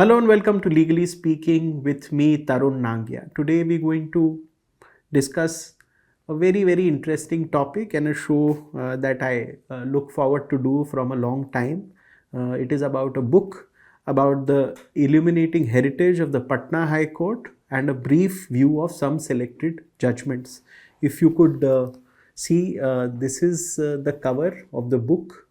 Hello and welcome to Legally Speaking with me, Tarun Nangia. Today we're going to discuss a very interesting topic and a show that I look forward to do from a long time. It is about a book about the illuminating heritage of the Patna High Court and a brief view of some selected judgments. If you could see, this is the cover of the book.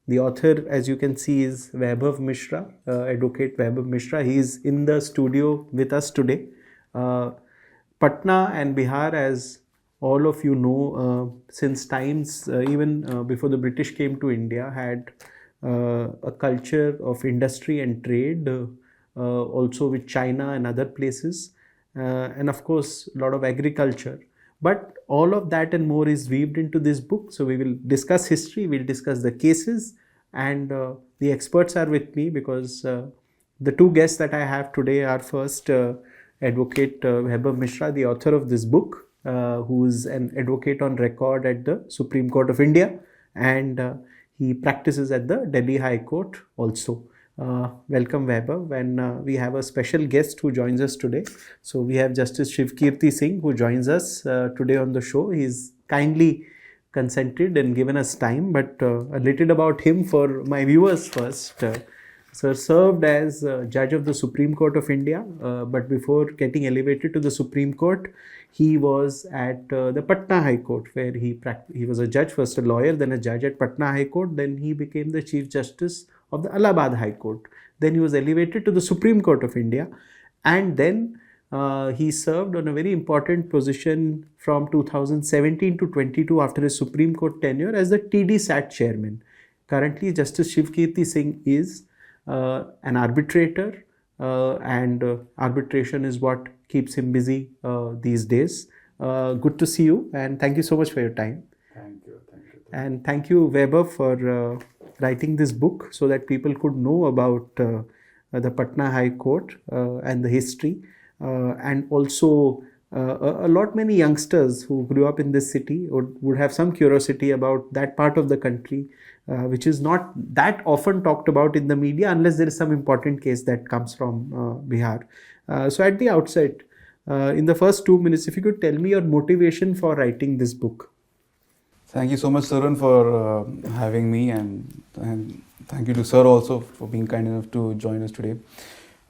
The author, as you can see, is Vaibhav Mishra, Advocate Vaibhav Mishra. He is in the studio with us today. Patna and Bihar, as all of you know, since times even before the British came to India, had a culture of industry and trade, also with China and other places, and of course, a lot of agriculture. But all of that and more is weaved into this book. So we will discuss history, we'll discuss the cases, and the experts are with me because the two guests that I have today are first Advocate Vaibhav Mishra, the author of this book, who is an advocate on record at the Supreme Court of India, and he practices at the Delhi High Court also. Welcome Vaibhav, and we have a special guest who joins us today. So we have Justice Shivkirti Singh who joins us today on the show. He's kindly consented and given us time, but a little about him for my viewers first. Sir served as judge of the Supreme Court of India, but before getting elevated to the Supreme Court, he was at the Patna High Court, where he was a judge, first a lawyer, then a judge at Patna High Court. Then he became the Chief Justice of the Allahabad High Court. Then he was elevated to the Supreme Court of India, and then he served on a very important position from 2017 to 22 after his Supreme Court tenure as the TD SAT chairman. Currently, Justice Shivkirti Singh is an arbitrator, and arbitration is what keeps him busy these days. Good to see you, and thank you so much for your time. Thank you. And thank you, Vaibhav, for writing this book so that people could know about the Patna High Court and the history, and also many youngsters who grew up in this city would have some curiosity about that part of the country, which is not that often talked about in the media unless there is some important case that comes from Bihar. So at the outset, in the first 2 minutes, if you could tell me your motivation for writing this book. Thank you so much, Tarun, for having me, and thank you to Sir also for being kind enough to join us today.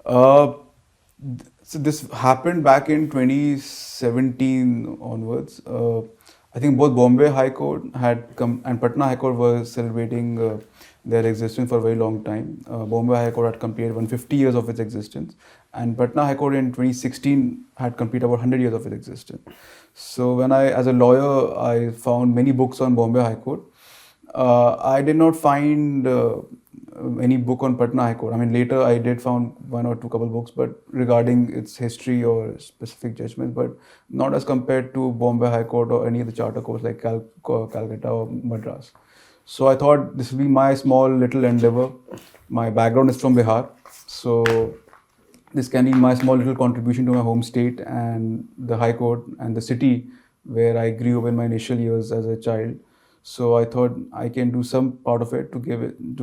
So this happened back in 2017 onwards. I think both Bombay High Court had come and Patna High Court were celebrating their existence for a very long time. Bombay High Court had completed 150 years of its existence, and Patna High Court in 2016 had completed about 100 years of its existence. So when as a lawyer, I found many books on Bombay High Court. I did not find any book on Patna High Court. I mean, later I did found one or two couple books, but regarding its history or specific judgments, but not as compared to Bombay High Court or any of the charter courts like Calcutta or Madras. So I thought this will be my small little endeavor. My background is from Bihar, so this can be my small little contribution to my home state and the High Court and the city where I grew up in my initial years as a child. So I thought I can do some part of it to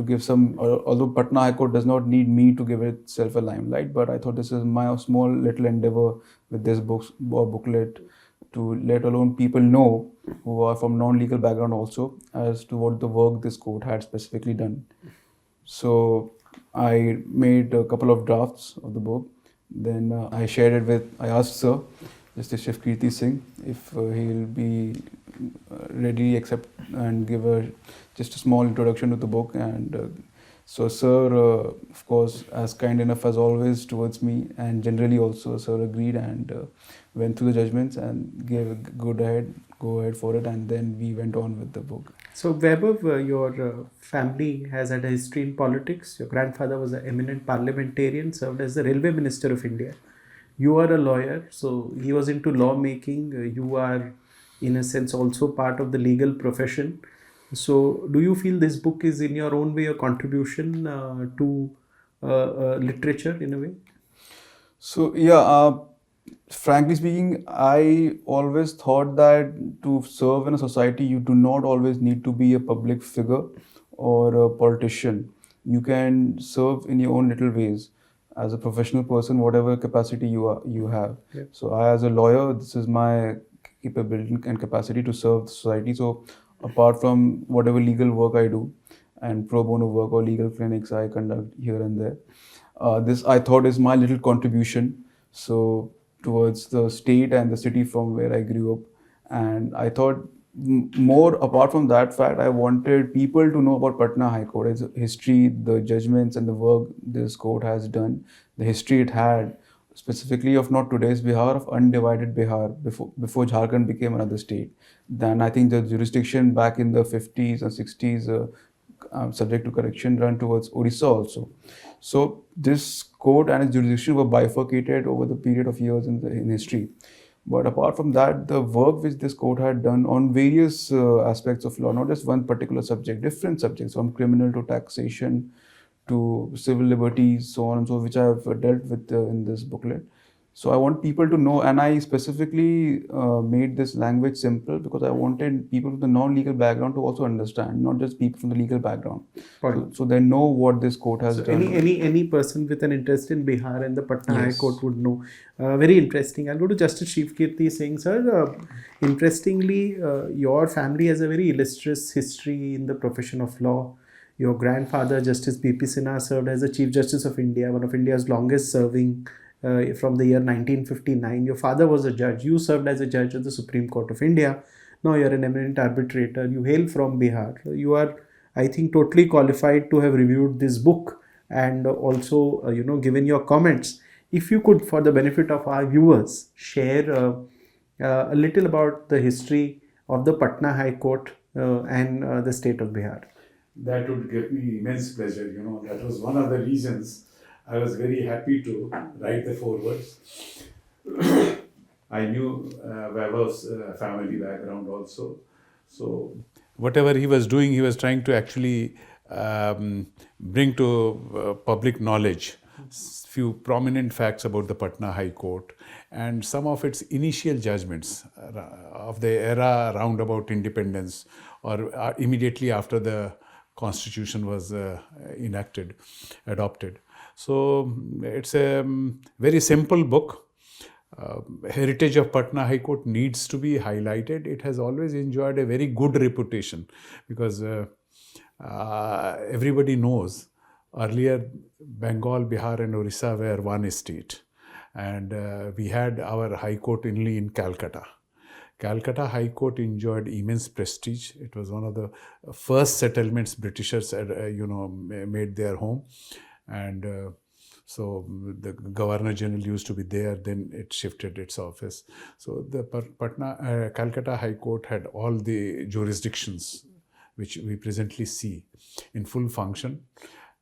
give some, although Patna High Court does not need me to give itself a limelight, but I thought this is my small little endeavor with this booklet to let alone people know who are from non-legal background also as to what the work this court had specifically done. So I made a couple of drafts of the book. Then I asked Sir, Justice Shivkirti Singh, if he'll be ready accept and give just a small introduction to the book. And so Sir, of course, as kind enough as always towards me, and generally also Sir agreed and went through the judgments and gave a go ahead for it, and then we went on with the book. So Vaibhav, your family has had a history in politics. Your grandfather was an eminent parliamentarian, served as the Railway Minister of India. You are a lawyer, so he was into lawmaking. You are, in a sense, also part of the legal profession. So do you feel this book is in your own way a contribution to literature in a way? So yeah, frankly speaking, I always thought that to serve in a society, you do not always need to be a public figure or a politician. you can serve in your own little ways as a professional person, whatever capacity you have. Yeah. So I, as a lawyer, this is my capability and capacity to serve the society. So apart from whatever legal work I do and pro bono work or legal clinics I conduct here and there, this I thought is my little contribution. So towards the state and the city from where I grew up, and I thought more apart from that fact, I wanted people to know about Patna High Court, its history, the judgments, and the work this court has done, the history it had, specifically of not today's Bihar, of undivided Bihar before Jharkhand became another state. Then I think the jurisdiction back in the 50s and 60s, subject to correction, run towards Odisha also. So this court and its jurisdiction were bifurcated over the period of years in history. But apart from that, the work which this court had done on various aspects of law, not just one particular subject, different subjects, from criminal to taxation to civil liberties, so on and so, which I have dealt with in this booklet. So I want people to know, and I specifically made this language simple because I wanted people with the non-legal background to also understand, not just people from the legal background. So they know what this court has done. Any person with an interest in Bihar and the Patna High Yes. Court would know. Very interesting. I'll go to Justice Shivkirti Singh, sir. Interestingly, your family has a very illustrious history in the profession of law. Your grandfather, Justice B.P. Sinha, served as the Chief Justice of India, one of India's longest serving from the year 1959. Your father was a judge. You served as a judge of the Supreme Court of India. Now you're an eminent arbitrator. You hail from Bihar. You are, I think, totally qualified to have reviewed this book and also, given your comments. If you could, for the benefit of our viewers, share a little about the history of the Patna High Court and the state of Bihar. That would give me immense pleasure. That was one of the reasons I was very happy to write the forewords. I knew Vaibhav's family background also. So whatever he was doing, he was trying to actually bring to public knowledge few prominent facts about the Patna High Court and some of its initial judgments of the era round about independence or immediately after the Constitution was adopted. So it's a very simple book. Heritage of Patna High Court needs to be highlighted. It has always enjoyed a very good reputation because everybody knows earlier Bengal, Bihar and Orissa were one state, and we had our High Court only in Calcutta. Calcutta High Court enjoyed immense prestige. It was one of the first settlements Britishers had, made their home, and so the Governor General used to be there. Then it shifted its office. So the Calcutta High Court had all the jurisdictions which we presently see in full function.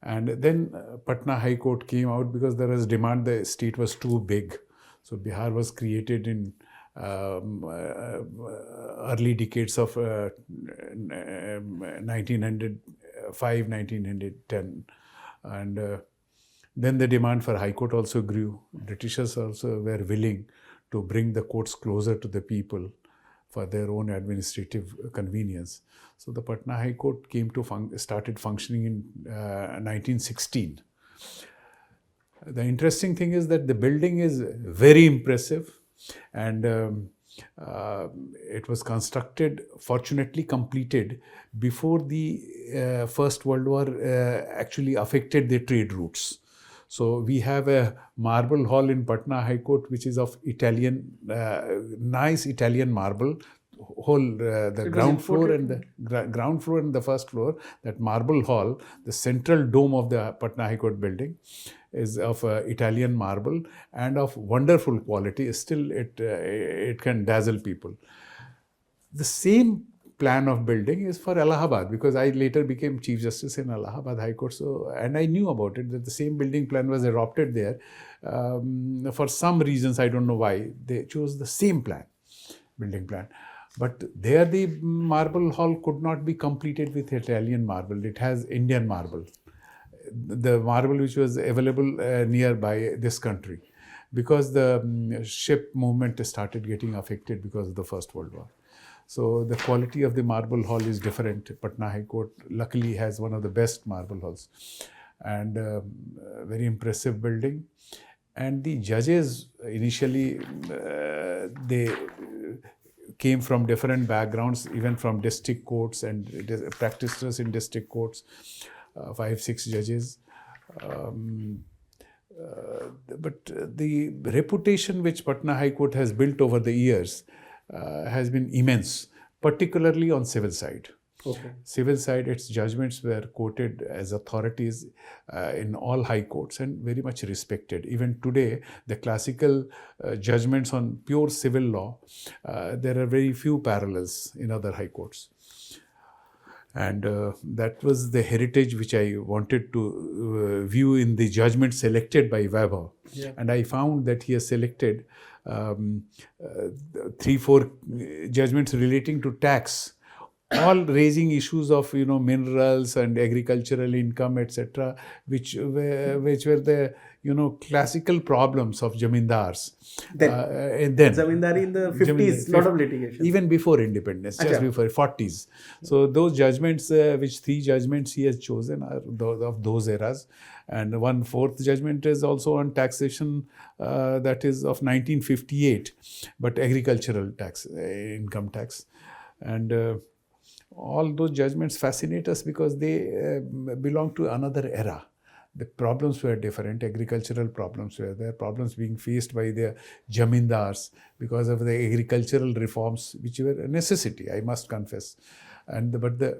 And then Patna High Court came out because there was demand. The state was too big. So Bihar was created in early decades of 1905, 1910. And then the demand for High Court also grew. Britishers also were willing to bring the courts closer to the people for their own administrative convenience. So the Patna High Court started functioning in 1916. The interesting thing is that the building is very impressive, and it was constructed, fortunately completed, before the First World War actually affected the trade routes. So we have a marble hall in Patna High Court, which is of Italian, nice Italian marble. The ground floor and the ground floor and the first floor, that marble hall, the central dome of the Patna High Court building, is of Italian marble and of wonderful quality. Still, it can dazzle people. The same plan of building is for Allahabad, because I later became Chief Justice in Allahabad High Court. So, and I knew about it, that the same building plan was adopted there. For some reasons, I don't know why, they chose the same building plan. But there the marble hall could not be completed with Italian marble. It has Indian marble, the marble which was available nearby this country, because the ship movement started getting affected because of the First World War. So the quality of the marble hall is different. Patna High Court luckily has one of the best marble halls. and very impressive building. And the judges initially, they came from different backgrounds, even from district courts and practitioners in district courts, 5-6 judges. But the reputation which Patna High Court has built over the years has been immense, particularly on civil side. Okay. Civil side, its judgments were quoted as authorities in all high courts and very much respected. Even today, the classical judgments on pure civil law, there are very few parallels in other high courts. And that was the heritage which I wanted to view in the judgment selected by Vaibhav. Yeah. And I found that he has selected 3-4 judgments relating to tax, all raising issues of minerals and agricultural income, etc., which were the classical problems of zamindars. Then zamindari in the 50s, lot of litigation. Even before independence, just before 40s. So those judgments, which 3 judgments he has chosen, are of those eras. And 1/4 judgment is also on taxation, that is of 1958, but agricultural tax, income tax. And all those judgments fascinate us because they belong to another era. The problems were different. Agricultural problems were there. Problems being faced by the jamindars because of the agricultural reforms, which were a necessity, I must confess. But the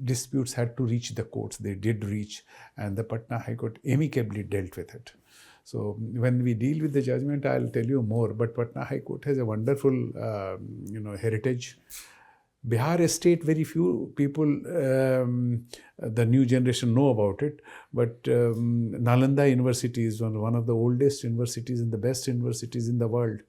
disputes had to reach the courts. They did reach, and the Patna High Court amicably dealt with it. So when we deal with the judgment, I'll tell you more. But Patna High Court has a wonderful, heritage. Bihar state, very few people, the new generation know about it, but Nalanda University is one of the oldest universities and the best universities in the world.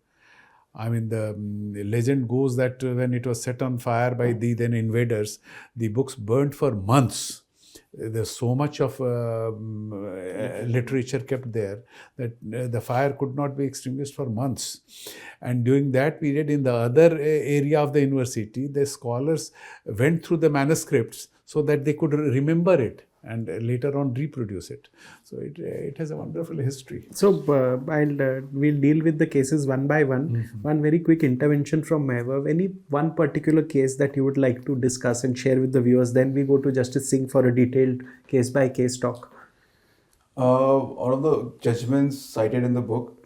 I mean, the legend goes that when it was set on fire by the then invaders, the books burnt for months. There's so much of literature kept there that the fire could not be extinguished for months. And during that period, in the other area of the university, the scholars went through the manuscripts so that they could remember it and later on reproduce it. So it has a wonderful history. So we'll deal with the cases one by one. Mm-hmm. One very quick intervention from Vaibhav. Any one particular case that you would like to discuss and share with the viewers? Then we go to Justice Singh for a detailed case by case talk. Out of the judgments cited in the book,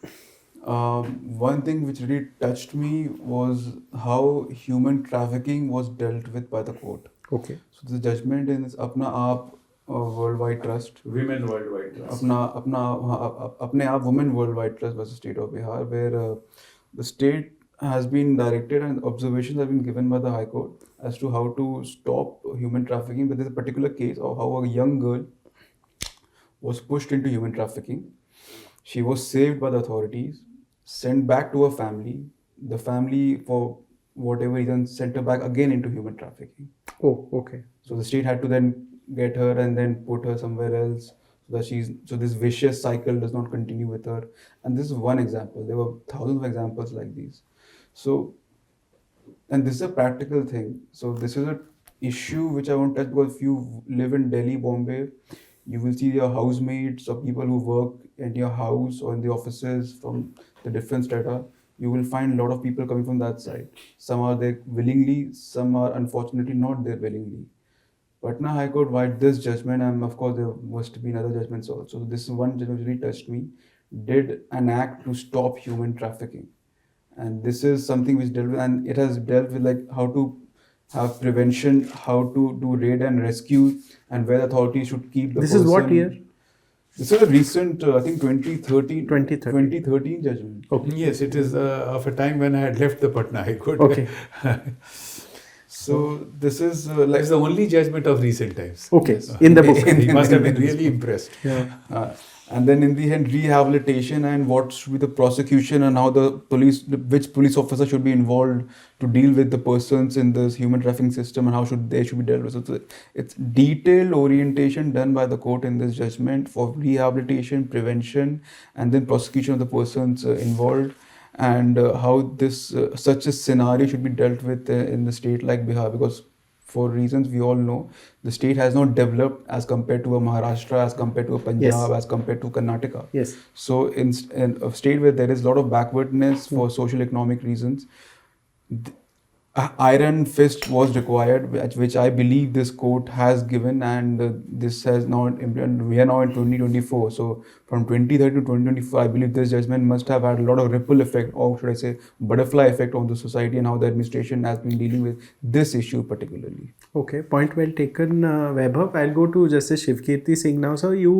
one thing which really touched me was how human trafficking was dealt with by the court. Okay. So the judgment in this Apna Aap Worldwide Trust, Women Worldwide Trust, Apne Aap Women Worldwide Trust versus State of Bihar, where the state has been directed and observations have been given by the High Court as to how to stop human trafficking. But there's a particular case of how a young girl was pushed into human trafficking. She was saved by the authorities, sent back to her family. The family, for whatever reason, sent her back again into human trafficking. Oh, okay. So the state had to then get her and then put her somewhere else so that this vicious cycle does not continue with her. And this is one example. There were thousands of examples like these. So, and this is a practical thing. So this is an issue which I want to touch, because if you live in Delhi, Bombay, you will see your housemates or people who work in your house or in the offices from the different strata. You will find a lot of people coming from that side. Some are there willingly, some are unfortunately not there willingly. Patna High Court, why this judgment, and of course there must have been other judgments also. This is one judgment which really touched me, did an act to stop human trafficking. And this is something which dealt with, and it has dealt with like how to have prevention, how to do raid and rescue, and where authorities should keep the person. This is what year? This is a recent, I think 2013 judgment. Okay. Yes, it is of a time when I had left the Patna High Court. Okay. So this is it's the only judgment of recent times. Okay, Yes. in the book. He must have been really impressed. Yeah. And then in the end, rehabilitation and what should be the prosecution and how which police officer should be involved to deal with the persons in this human trafficking system and how they should be dealt with. So it's detailed orientation done by the court in this judgment for rehabilitation, prevention, and then prosecution of the persons involved, and how this such a scenario should be dealt with in the state like Bihar, because for reasons we all know, the state has not developed as compared to a Maharashtra, as compared to a Punjab, as compared to Karnataka. Yes. So in a state where there is a lot of backwardness for social economic reasons, a iron fist was required, which I believe this court has given, and this has now implemented. We are now in 2024, so from 2030 to 2024, I believe this judgment must have had a lot of ripple effect, or should I say, butterfly effect on the society and how the administration has been dealing with this issue particularly. Okay, point well taken, Vaibhav. I'll go to Justice Shivkirti Singh now. So you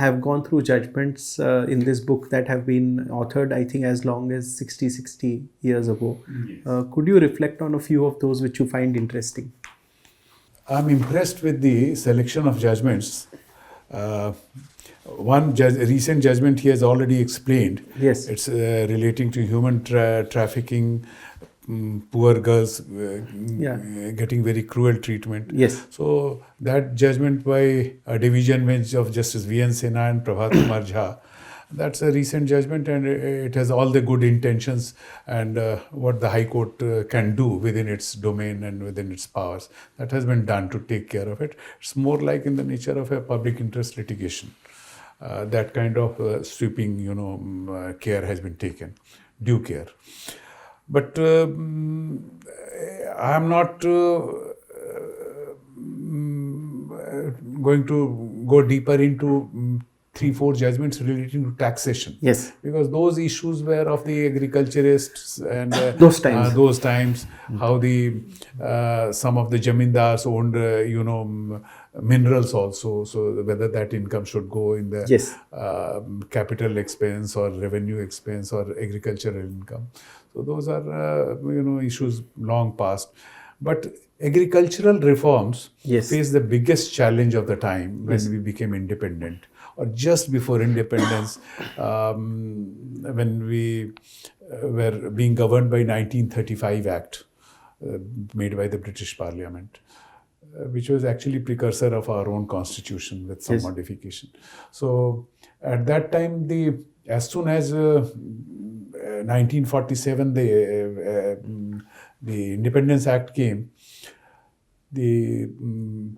have gone through judgments in this book that have been authored, I think, as long as 60 years ago. Yes. Could you reflect on a few of those which you find interesting? I'm impressed with the selection of judgments. One recent judgment he has already explained. Yes. It's relating to human trafficking, poor girls getting very cruel treatment. Yes. So that judgment by a division bench of Justice V.N. Sinha and Prabhat Kumar Jha, that's a recent judgment, and it has all the good intentions and what the High Court can do within its domain and within its powers. That has been done to take care of it. It's more like in the nature of a public interest litigation. That kind of sweeping, care has been taken, due care. But I am not going to go deeper into 3-4 judgments relating to taxation. Yes. Because those issues were of the agriculturists and those times, how the some of the jamindars owned minerals also, so whether that income should go in the yes. Capital expense or revenue expense or agricultural income. So those are issues long past. But agricultural reforms yes. face the biggest challenge of the time when yes. we became independent, or just before independence, when we were being governed by 1935 Act made by the British Parliament, which was actually precursor of our own constitution with some yes. modification. So at that time, as soon as 1947, the Independence Act came, the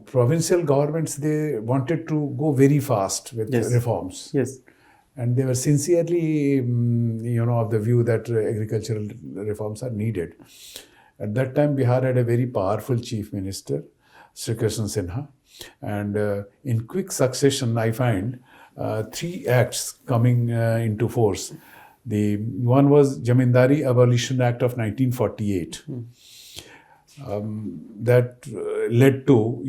provincial governments, they wanted to go very fast with yes. reforms. Yes. And they were sincerely, of the view that agricultural reforms are needed. At that time, Bihar had a very powerful chief minister, Sri Krishna Sinha. And in quick succession, I find 3 acts coming into force. The one was Jamindari Abolition Act of 1948. That led to,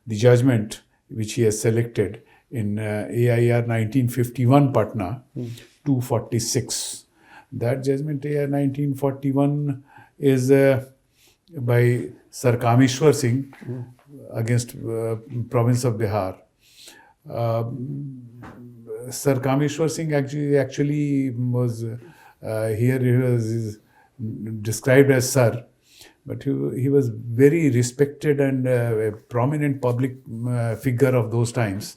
the judgment which he has selected in AIR 1951 Patna, 246. That judgment, AIR 1941, is by Sir Kameshwar Singh against province of Bihar. Sir Kameshwar Singh actually was here. He was described as Sir, but he was very respected and a prominent public figure of those times,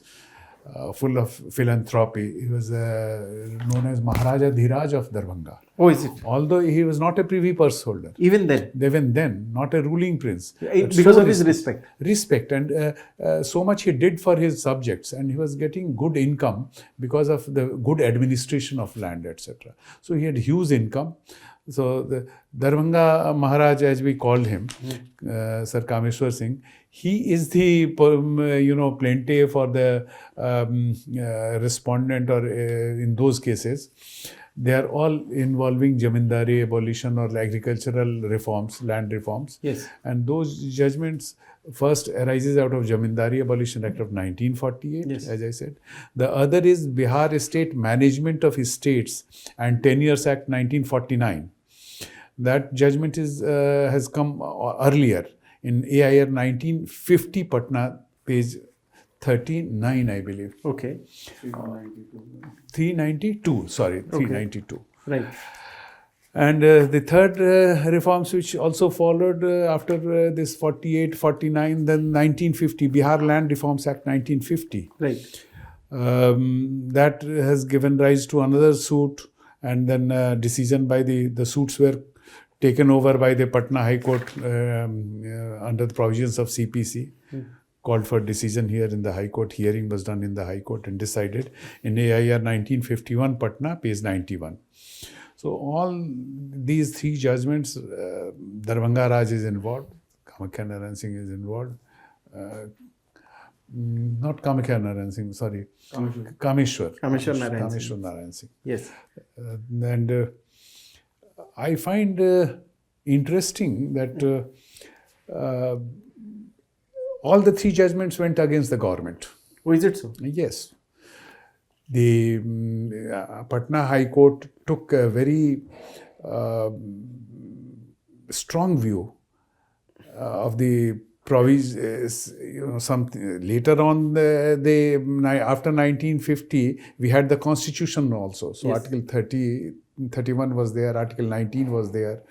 full of philanthropy. He was known as Maharaja Dhiraj of Darbhanga. Oh, is it? Although he was not a privy purse holder. Even then, not a ruling prince. Because of his respect. Respect, and so much he did for his subjects, and he was getting good income because of the good administration of land, etc. So he had huge income. So the Darbhanga Maharaj, as we called him, Sir Kameshwar Singh, he is the plaintiff or the respondent, or in those cases, they are all involving Jamindari abolition or agricultural reforms, land reforms. Yes. And those judgments first arises out of Jamindari Abolition Act of 1948, yes. as I said. The other is Bihar State Management of Estates and Tenures Act 1949. That judgment has come earlier in AIR 1950 Patna, page 39, I believe. Okay. 392, sorry, 392. Okay. Right. And the third reforms which also followed after this 48, 49, then 1950, Bihar Land Reforms Act 1950. Right. That has given rise to another suit, and then decision by the suits were taken over by the Patna High Court under the provisions of CPC. Called for decision here in the High Court. Hearing was done in the High Court and decided in AIR 1951, Patna, page 91. So all these three judgments, Darbhanga Raj is involved, Kamakhya Narayan Singh is involved, not Kamakhya Narayan Singh, sorry, Kameshwar Narayan Singh. Yes. And I find interesting that all the three judgments went against the government. Oh, is it so? Yes. The Patna High Court took a very strong view of the provisions. Later on, after 1950, we had the Constitution also. So yes. Article 31 was there, Article 19 was there.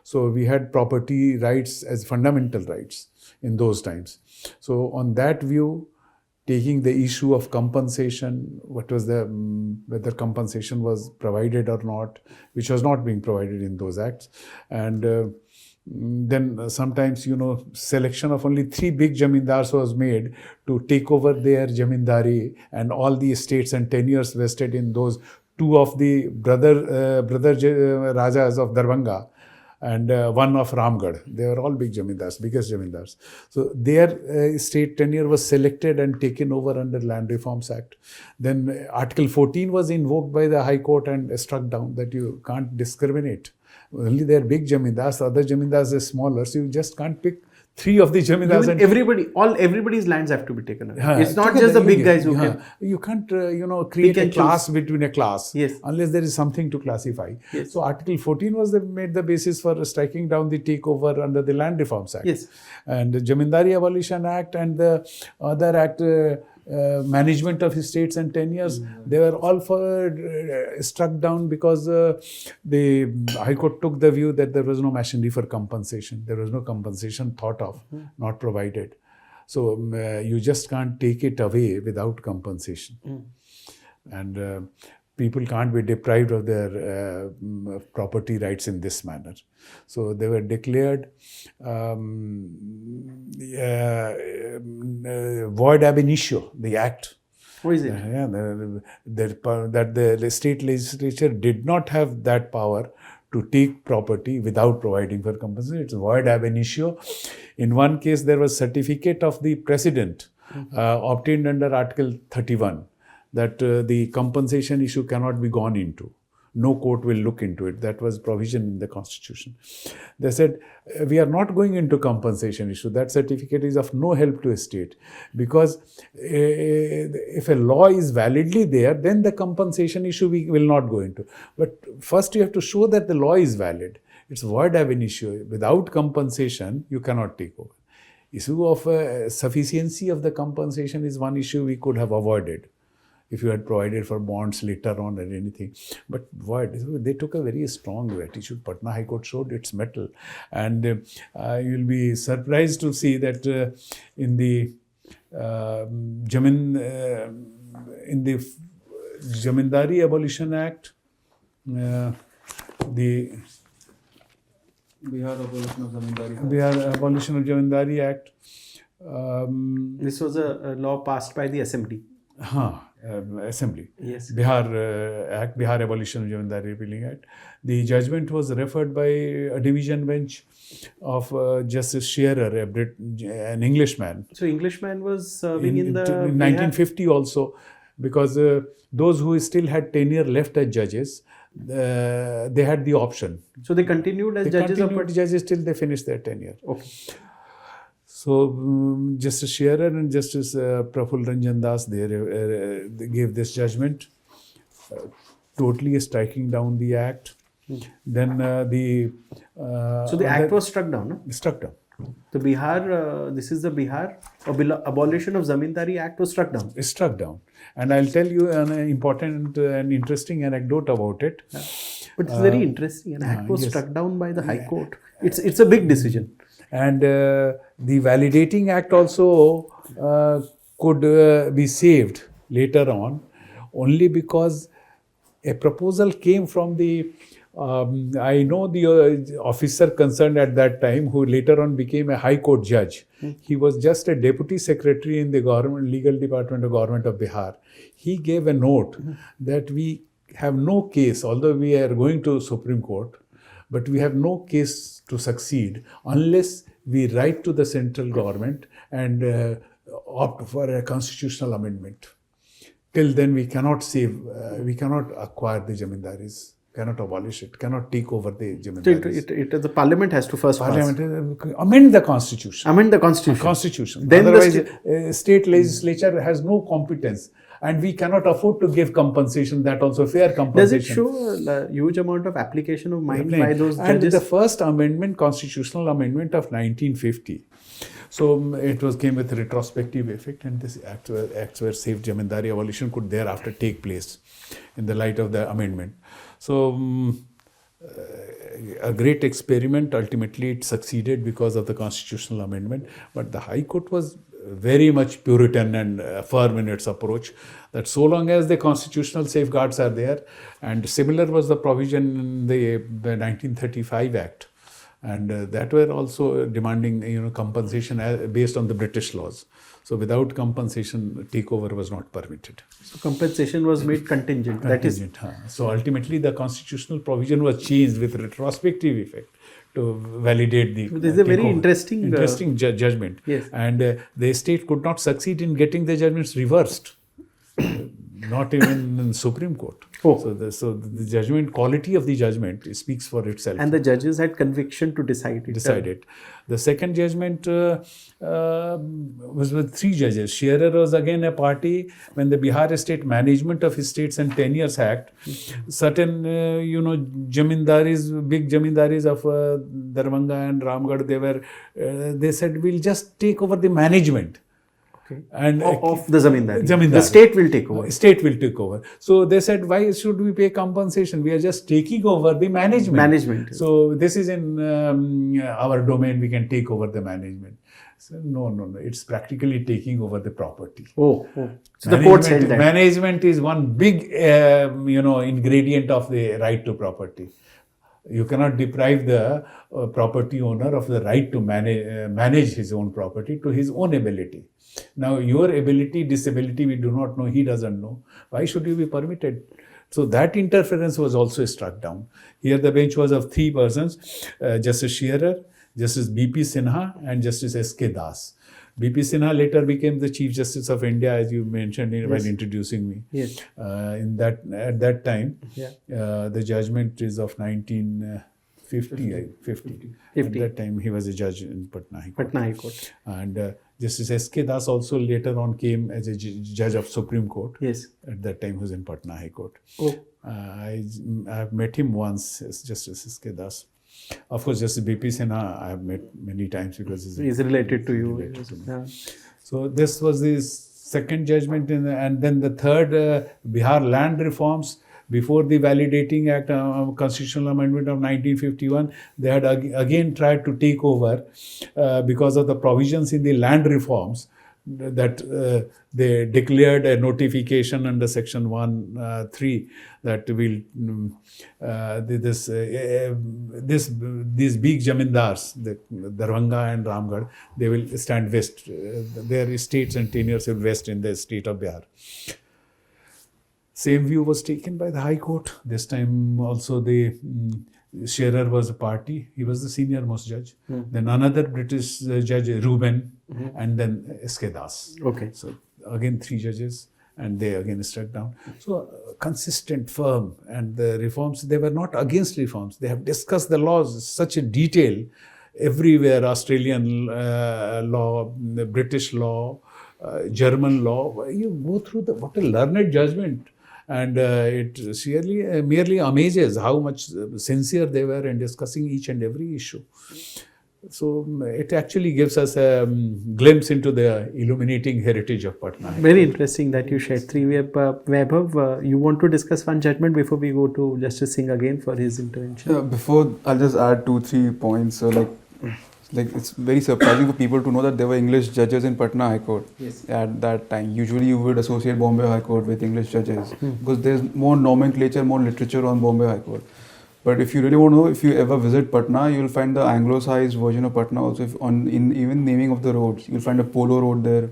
So we had property rights as fundamental rights in those times. So on that view, taking the issue of compensation, whether compensation was provided or not, which was not being provided in those acts. And then sometimes, selection of only 3 big jamindars was made to take over their jamindari, and all the estates and tenures vested in those 2 of the brother Rajas of Darbhanga and 1 of Ramgarh. They were all big jamindars, biggest jamindars. So their state tenure was selected and taken over under Land Reforms Act. Then Article 14 was invoked by the High Court and struck down that you can't discriminate. Only they are big jamindars, the other jamindars are smaller, so you just can't pick 3 of the jamindars. And everybody's lands have to be taken away. It's not just the big guys who can. You can't, create a class between a class. Yes. Unless there is something to classify. Yes. So Article 14 was made the basis for striking down the takeover under the Land Reforms Act. Yes. And the Jamindari Abolition Act and the other act, management of estates and tenures, they were all struck down because the High Court took the view that there was no machinery for compensation. There was no compensation thought of, not provided. So you just can't take it away without compensation. And people can't be deprived of their property rights in this manner. So they were declared void ab initio, the act. What is it? That the state legislature did not have that power to take property without providing for compensation. It's void ab initio. In one case, there was certificate of the president obtained under Article 31 that the compensation issue cannot be gone into. No court will look into it. That was provision in the Constitution. They said, we are not going into compensation issue. That certificate is of no help to a state. Because if a law is validly there, then the compensation issue we will not go into. But first you have to show that the law is valid. It's void ab initio. Without compensation, you cannot take over. Issue of sufficiency of the compensation is one issue we could have avoided if you had provided for bonds later on or anything. But what? They took a very strong attitude. Patna High Court showed its mettle. And you'll be surprised to see that in the Jamindari Abolition Act, the Bihar Abolition of Jamindari Act. This was a law passed by the Assembly. Assembly. Yes. Bihar Abolition of Jamindari Repealing Act. The judgment was referred by a division bench of Justice Shearer, an Englishman. So Englishman was serving in the 1950 also, because those who still had tenure left as judges, they had the option. So they continued as judges till they finished their tenure. Okay. So Justice Shearer and Justice Praful Ranjan Das, they gave this judgment, totally striking down the act. Then so the act was struck down, no? Struck down. The Bihar, this is the Bihar Abolition of Zamindari Act was struck down. It's struck down. And I'll tell you an important and interesting anecdote about it. Yeah. But it's very interesting. An act was struck down by the High Court. It's a big decision. And the Validating Act also could be saved later on, only because a proposal came from the I know the officer concerned at that time, who later on became a High Court judge. He was just a deputy secretary in the government legal department of government of Bihar. He gave a note that we have no case, although we are going to Supreme Court, but we have no case to succeed unless we write to the central government and opt for a constitutional amendment. Till then, we cannot save, we cannot acquire the jamindaris, cannot abolish it, cannot take over the jamindaris. The parliament has to first amend the constitution. Amend the constitution. Constitution. Then otherwise, state legislature has no competence. And we cannot afford to give compensation, that also fair compensation. Does it show a huge amount of application of mind by those and judges? The first amendment, constitutional amendment of 1950. So it came with retrospective effect, and this acts where safe jamindari abolition could thereafter take place in the light of the amendment. So a great experiment. Ultimately, it succeeded because of the constitutional amendment. But the High Court was very much Puritan and firm in its approach, that so long as the constitutional safeguards are there, and similar was the provision in the 1935 Act, and that were also demanding compensation based on the British laws. So without compensation, takeover was not permitted. So compensation was made contingent. Contingent. So ultimately, the constitutional provision was changed with retrospective effect to validate the. This is a very interesting judgment. Yes. And the state could not succeed in getting the judgments reversed, not even in Supreme Court. Oh. So the judgment, quality of the judgment speaks for itself. And the judges had conviction to decide it. The second judgment was with 3 judges. Shearer was again a party when the Bihar State Management of Estates and Tenures Act, certain, jamindaris, big jamindaris of Darbhanga and Ramgarh, they said, we'll just take over the management. And of the zamindari. The state will take over. State will take over. So they said, why should we pay compensation? We are just taking over the management. So this is in our domain. We can take over the management. So no. It's practically taking over the property. So the court said that management is one big, ingredient of the right to property. You cannot deprive the property owner of the right to manage his own property to his own ability. Now, your ability, disability, we do not know, he doesn't know. Why should you be permitted? So that interference was also struck down. Here the bench was of 3 persons, Justice Shearer, Justice B.P. Sinha and Justice S.K. Das. B.P. Sinha later became the Chief Justice of India, as you mentioned while introducing me. Yes. At that time, the judgment is of 1950. At that time, he was a judge in Patna High Court. And Justice S.K. Das also later on came as a judge of Supreme Court. Yes. At that time, he was in Patna High Court. Oh. I have met him once as Justice S.K. Das. Of course, Justice B.P. Sinha I have met many times because he's related to you. So this was the second judgment, and then the third, Bihar land reforms. Before the Validating Act, Constitutional Amendment of 1951, they had again tried to take over because of the provisions in the land reforms that they declared a notification under Section 1(3) that these big jamindars, the Darbhanga and Ramgarh, they will stand west. Their estates and tenures will vest in the state of Bihar. Same view was taken by the High Court. This time also the Shearer was a party. He was the senior most judge. Then another British judge, Reuben, and then S.K. Das. Okay. So again 3 judges, and they again struck down. So consistent, firm, and the reforms, they were not against reforms. They have discussed the laws in such a detail everywhere, Australian law, the British law, German law. You go through what a learned judgment. And it merely amazes how much sincere they were in discussing each and every issue. So it actually gives us a glimpse into the illuminating heritage of Patna. Very interesting that you shared 3. Vaibhav, you want to discuss one judgment before we go to Justice Singh again for his intervention? Before, I'll just add 2-3 points. So like it's very surprising for people to know that there were English judges in Patna High Court at that time. Usually you would associate Bombay High Court with English judges because there's more nomenclature, more literature on Bombay High Court. But if you really want to know, if you ever visit Patna, you'll find the anglicized version of Patna also. If on in even naming of the roads, you'll find a Polo Road there,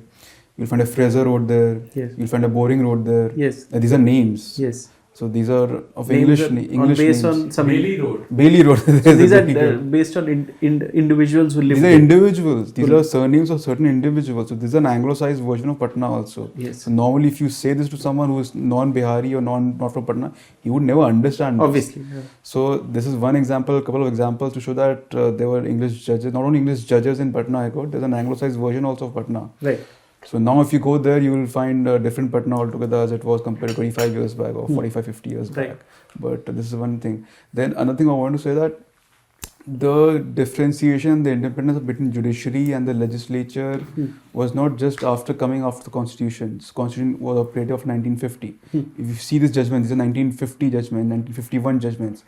you'll find a Fraser Road there, Yes. you'll find a Boring Road there. Yes. These are names. Yes. So these are of Names English are English based names. on some Bailey Road. Bailey Road. So these are based on individuals who live These are there. individuals. These are surnames of certain individuals. So this is an anglicized version of Patna also. Yes. So normally, if you say this to someone who is non-Bihari or not from Patna, he would never understand. This. Obviously. Yeah. So this is one example, a couple of examples to show that there were English judges, not only English judges in Patna High Court. There's an anglicized version also of Patna. Right. So now if you go there, you will find a different Patna altogether as it was compared to 25 years back or 45, 50 years Right. back. But this is one thing. Then another thing I want to say that the differentiation, the independence between judiciary and the legislature was not just after coming after the constitution. The constitution was operative of 1950. If you see this judgment, these are 1950 judgment, 1951 judgments.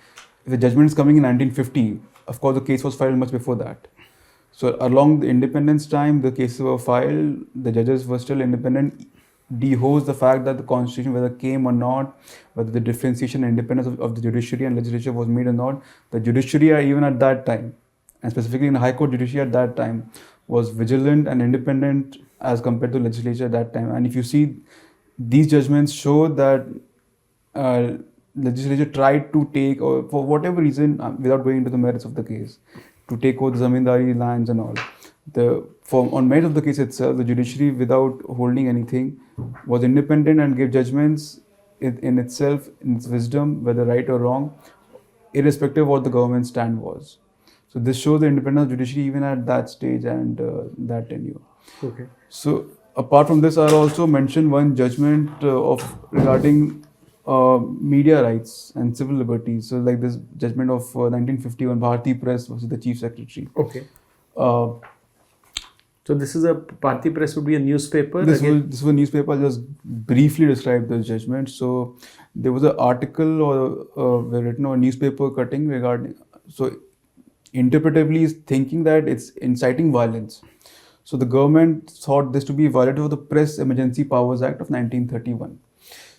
If the judgment is coming in 1950, of course the case was filed much before that. So along the independence time, the cases were filed, the judges were still independent, dehoes the fact that the constitution, whether came or not, whether the differentiation and independence of the judiciary and legislature was made or not, the judiciary even at that time, and specifically in the High Court judiciary at that time, was vigilant and independent as compared to the legislature at that time. And if you see, these judgments show that legislature tried to take, or for whatever reason, without going into the merits of the case, to take over the zamindari lands and all. On merit of the case itself, the judiciary, without holding anything, was independent and gave judgments in itself, in its wisdom, whether right or wrong, irrespective of what the government's stand was. So this shows the independence of judiciary even at that stage and that tenure. Okay. So apart from this, I'll also mention one judgment regarding media rights and civil liberties. So like this judgment of 1951, Bharati Press versus the Chief Secretary. Okay. So this is Bharati Press would be a newspaper. This was a newspaper. I'll just briefly describe the judgment. So there was an article written on a newspaper cutting regarding, so interpretively is thinking that it's inciting violence. So the government thought this to be violative of the Press Emergency Powers Act of 1931.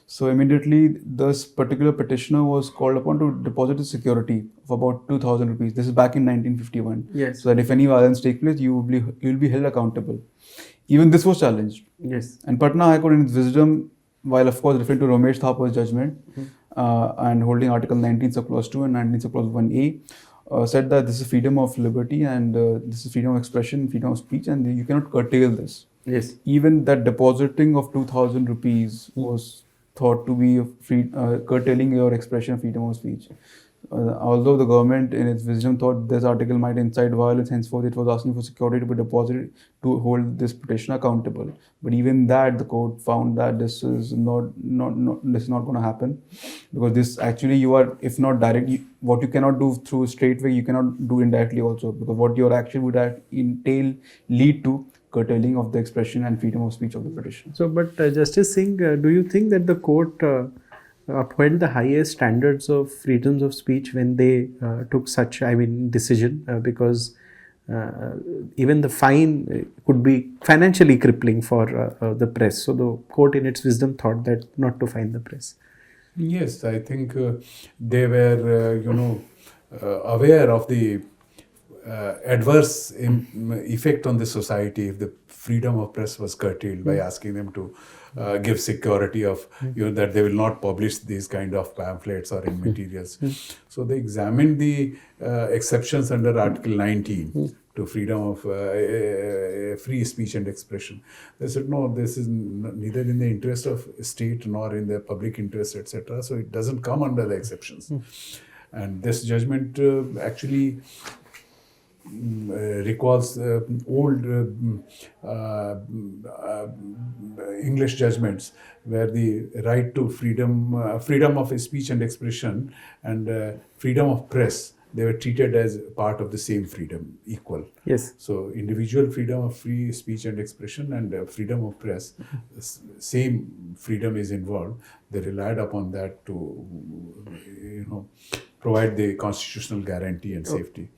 So immediately this particular petitioner was called upon to deposit a security of about 2,000 rupees. This is back in 1951. Yes. So that if any violence takes place, you will be held accountable. Even this was challenged. Yes. And Patna High Court, in its wisdom, while of course referring to Ramesh Thapar's judgment and holding Article 19 sub clause 2 and 19 sub clause 1A, said that this is freedom of liberty and this is freedom of expression, freedom of speech, and you cannot curtail this. Yes. Even that depositing of 2,000 rupees was thought to be curtailing your expression of freedom of speech. Although the government in its wisdom thought this article might incite violence, henceforth it was asking for security to be deposited to hold this petitioner accountable. But even that, the court found that this is not going to happen, because this actually, you are, if not directly, what you cannot do through straight way, you cannot do indirectly also, because what your action would lead to curtailing of the expression and freedom of speech of the petitioner. So, but Justice Singh, do you think that the court upheld the highest standards of freedoms of speech when they took such, decision? Because even the fine could be financially crippling for the press. So the court, in its wisdom, thought that not to fine the press. Yes, I think they were, aware of the adverse effect on the society if the freedom of press was curtailed by asking them to give security of that they will not publish these kind of pamphlets or in materials. So they examined the exceptions under Article 19 to freedom of free speech and expression. They said no, this is neither in the interest of state nor in the public interest, etc. So it doesn't come under the exceptions. And this judgment actually recalls old English judgments where the right to freedom of speech and expression and freedom of press, they were treated as part of the same freedom, equal. Yes. So individual freedom of free speech and expression and freedom of press, same freedom is involved. They relied upon that to, provide the constitutional guarantee and safety.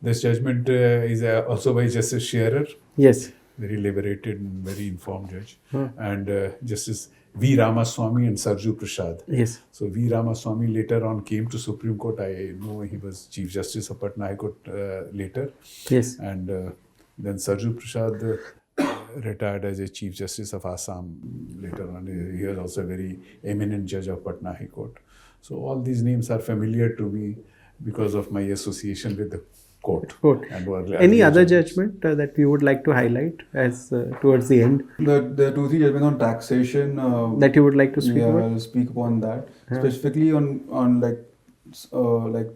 This judgment is also by Justice Scherer. Yes. Very liberated and very informed judge. And Justice V. Ramaswamy and Sarju Prasad. Yes. So V. Ramaswamy later on came to Supreme Court. I know he was Chief Justice of Patna High Court later. Yes. And then Sarju Prasad retired as a Chief Justice of Assam later on. He was also a very eminent judge of Patna High Court. So all these names are familiar to me because of my association with the court. And any other judgment that we would like to highlight as towards the end? The 2-3 judgments on taxation that you would like to speak about? I'll speak upon that. Specifically on like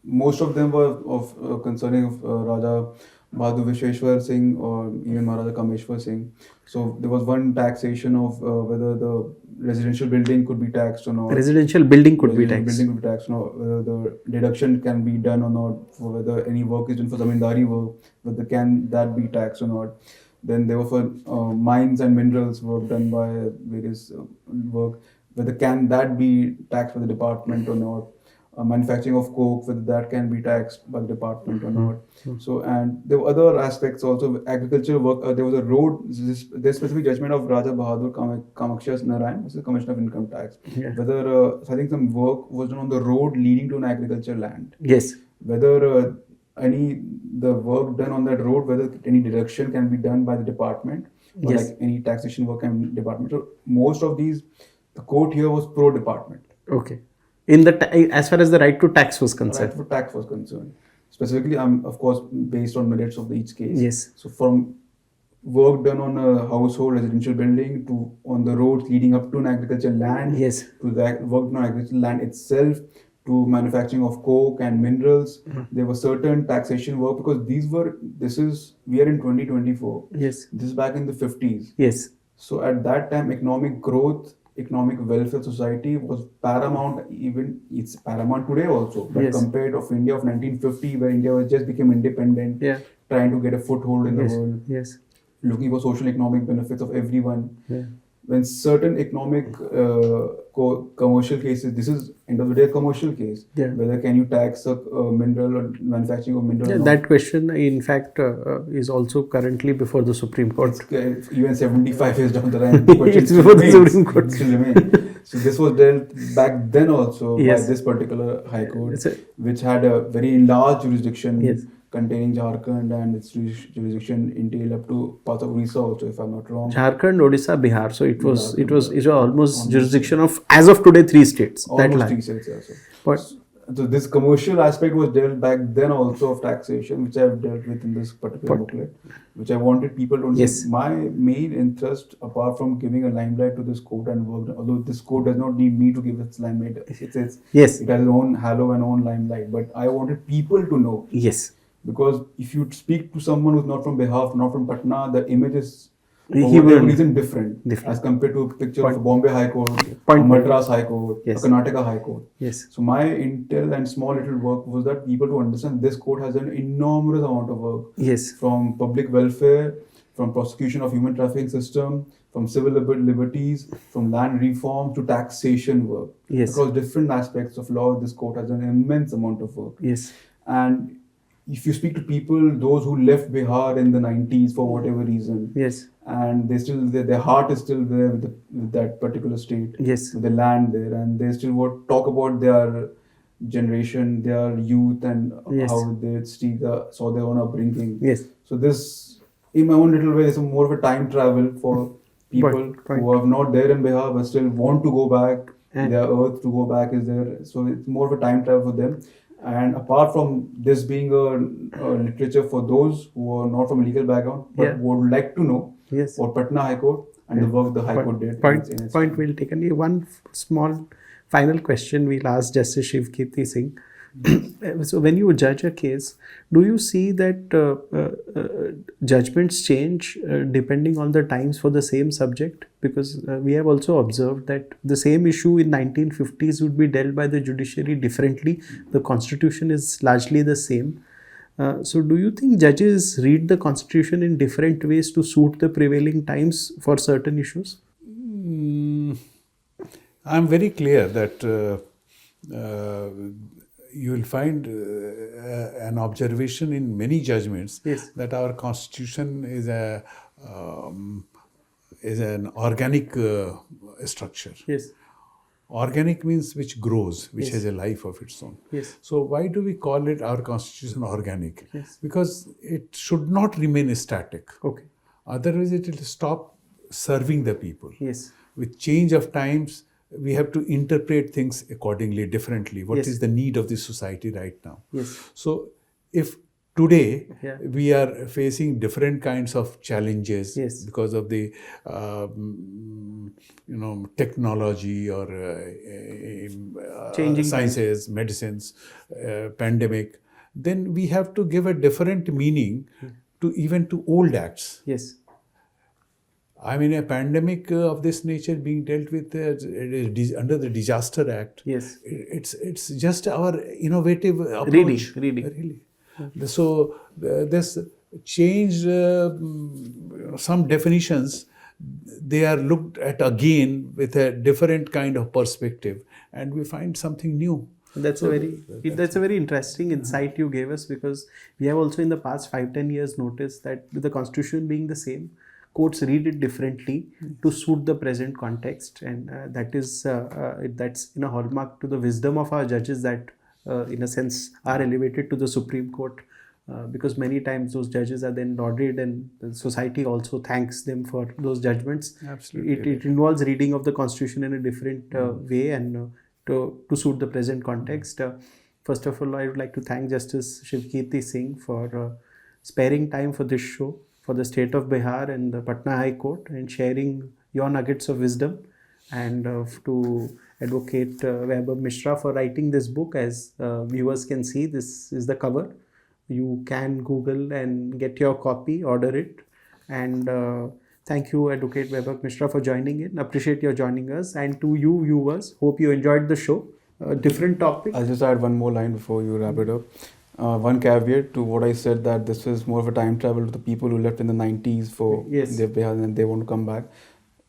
most of them were of concerning of Raja Bahadur Vishweshwar Singh or even Maharaja Kameshwar Singh. So there was one taxation of whether the residential building could be taxed or not. Residential building could be taxed. Building could be taxed or not. Whether the deduction can be done or not. For whether any work is done for zamindari work, whether can that be taxed or not. Then there were for mines and minerals work done by various work, whether can that be taxed by the department or not. Manufacturing of coke, whether that can be taxed by the department or not. So, and there were other aspects also. Agricultural work. There was a road. There's specific judgment of Raja Bahadur Kamaksha Narayan, which is the Commissioner of Income Tax. Whether I think some work was done on the road leading to an agricultural land. Yes. Whether the work done on that road, whether any deduction can be done by the department, or like any taxation work can be department. So most of these, the court here was pro department. Okay. In the as far as the right to tax was concerned. Right to tax was concerned. Specifically, I'm of course based on merits of each case. Yes. So from work done on a household residential building to on the roads leading up to an agricultural land. Yes. To that work done on agricultural land itself, to manufacturing of coke and minerals. There was certain taxation work because we are in 2024. Yes. This is back in the 50s. Yes. So at that time, economic growth, economic welfare society was paramount. Even it's paramount today also. But compared of India of 1950, where India was just became independent, trying to get a foothold in the world, looking for social economic benefits of everyone. When certain economic commercial cases, this is end of the day a commercial case. Whether can you tax a mineral or manufacturing of mineral? That question, in fact, is also currently before the Supreme Court. Even 75 years down the line, the question it's before the Supreme Court. Still remains. So this was dealt back then also by this particular High Court, which had a very large jurisdiction. Containing Jharkhand and its jurisdiction entailed up to parts of Orissa also, if I'm not wrong. Jharkhand, Odisha, Bihar. So it was almost jurisdiction of, as of today, 3 states. Almost 3 states, so this commercial aspect was dealt back then also of taxation, which I've dealt with in this particular booklet, which I wanted people to understand. My main interest, apart from giving a limelight to this court and work, although this court does not need me to give its limelight, it has its own halo and own limelight, but I wanted people to know. Yes. Because if you speak to someone who's not from Bihar, not from Patna, the image is for whatever reason different as compared to a picture of Bombay High Court, Madras High Court, Karnataka High Court. So my intel and small little work was that people to understand this court has an enormous amount of work. From public welfare, from prosecution of human trafficking system, from civil liberties, from land reform to taxation work. Across different aspects of law, this court has an immense amount of work. And if you speak to people, those who left Bihar in the 90s for whatever reason, and they still their heart is still there with that particular state, with the land there, and they still would talk about their generation, their youth, and how they saw their own upbringing. So this, in my own little way, is more of a time travel for people who are not there in Bihar but still want to go back. Their earth to go back is there, so it's more of a time travel for them. And apart from this being a literature for those who are not from a legal background but would like to know what Patna High Court and the work the High Court did. Point well taken. One small final question we'll ask Justice Shiv Kirti Singh. So when you judge a case, do you see that judgments change depending on the times for the same subject? Because we have also observed that the same issue in 1950s would be dealt by the judiciary differently. The constitution is largely the same. So do you think judges read the constitution in different ways to suit the prevailing times for certain issues? I'm very clear that you will find an observation in many judgments that our constitution is an organic structure. Yes. Organic means which grows, which Yes. has a life of its own. Yes. So why do we call it our constitution organic? Yes. Because it should not remain static. Okay. Otherwise, it will stop serving the people. Yes. With change of times, we have to interpret things accordingly, differently. What Yes. is the need of the society right now? Yes. So if today Yeah. we are facing different kinds of challenges Yes. because of the technology or Changing sciences, medicines, pandemic, then we have to give a different meaning to even to old acts. Yes. I mean, a pandemic of this nature being dealt with under the Disaster Act. Yes. It's just our innovative approach. Reading. Really. So this changed some definitions. They are looked at again with a different kind of perspective, and we find something new. That's a very interesting insight you gave us, because we have also in the past 5-10 years noticed that with the constitution being the same, courts read it differently to suit the present context, and that's a hallmark to the wisdom of our judges that in a sense are elevated to the Supreme Court, because many times those judges are then lauded and the society also thanks them for those judgments. Absolutely. It involves reading of the constitution in a different way and to suit the present context. First of all, I would like to thank Justice Shivkirti Singh for sparing time for this show, for the state of Bihar and the Patna High Court, and sharing your nuggets of wisdom, and to Advocate Vaibhav Mishra for writing this book. As viewers can see, this is the cover. You can Google and get your copy, order it. And thank you, Advocate Vaibhav Mishra, for joining in. Appreciate your joining us. And to you viewers, hope you enjoyed the show. Different topic. I'll just add one more line before you wrap it up. One caveat to what I said, that this is more of a time travel to the people who left in the 90s for Yes. their Bihar and they want to come back.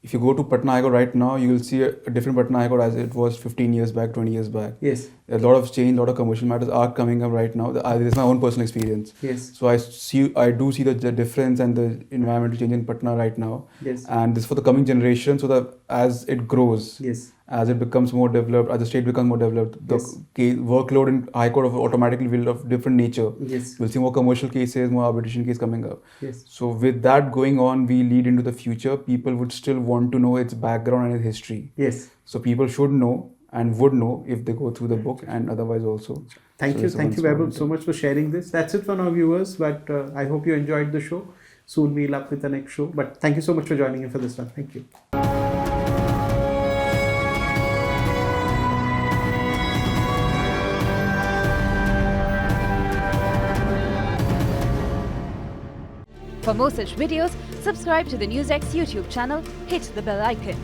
If you go to Patna High Court right now, you will see a different Patna High Court as it was 15 years back, 20 years back. Yes. A lot of change, a lot of commercial matters are coming up right now. This is my own personal experience. Yes. So I do see the difference and the environmental change in Patna right now. Yes. And this is for the coming generation, so that as it grows, Yes. as it becomes more developed, as the state becomes more developed, the workload in High Court automatically will of different nature. Yes. We'll see more commercial cases, more arbitration cases coming up. Yes. So with that going on, we lead into the future. People would still want to know its background and its history. Yes. So people should know and would know if they go through the book, and otherwise also. Thank you, Vaibhav, so much for sharing this. That's it for our viewers, but I hope you enjoyed the show. Soon we'll up with the next show. But thank you so much for joining in for this one. Thank you. For more such videos, subscribe to the NewsX YouTube channel, hit the bell icon.